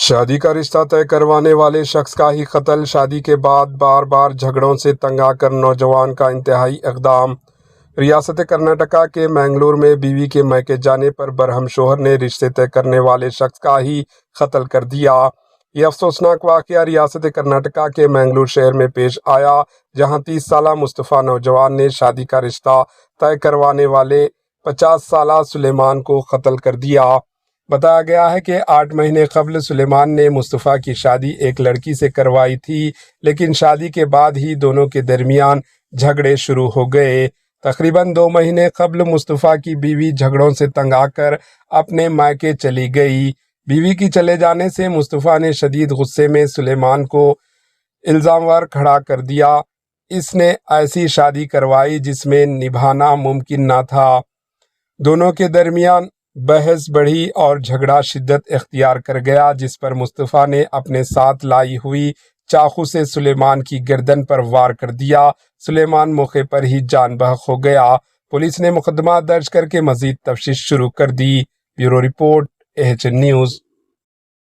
شادی کا رشتہ طے کروانے والے شخص کا ہی قتل، شادی کے بعد بار بار جھگڑوں سے تنگ آ کر نوجوان کا انتہائی اقدام۔ ریاست کرناٹک کے مینگلور میں بیوی کے میکے جانے پر برہم شوہر نے رشتے طے کرنے والے شخص کا ہی قتل کر دیا۔ یہ افسوسناک واقعہ ریاست کرناٹک کے مینگلور شہر میں پیش آیا، جہاں 30 سالہ مصطفیٰ نوجوان نے شادی کا رشتہ طے کروانے والے 50 سالہ سلیمان کو قتل کر دیا۔ بتایا گیا ہے کہ 8 مہینے قبل سلیمان نے مصطفیٰ کی شادی ایک لڑکی سے کروائی تھی، لیکن شادی کے بعد ہی دونوں کے درمیان جھگڑے شروع ہو گئے۔ تقریباً 2 مہینے قبل مصطفیٰ کی بیوی جھگڑوں سے تنگ آ کر اپنے مائکے چلی گئی۔ بیوی کی چلے جانے سے مصطفیٰ نے شدید غصے میں سلیمان کو الزام ور کھڑا کر دیا۔ اس نے ایسی شادی کروائی جس میں نبھانا ممکن نہ تھا۔ دونوں کے درمیان بحث بڑھی اور جھگڑا شدت اختیار کر گیا، جس پر مصطفیٰ نے اپنے ساتھ لائی ہوئی چاقو سے سلیمان کی گردن پر وار کر دیا۔ سلیمان موقع پر ہی جان بحق ہو گیا۔ پولیس نے مقدمہ درج کر کے مزید تفتیش شروع کر دی۔ Bureau report, AHN news.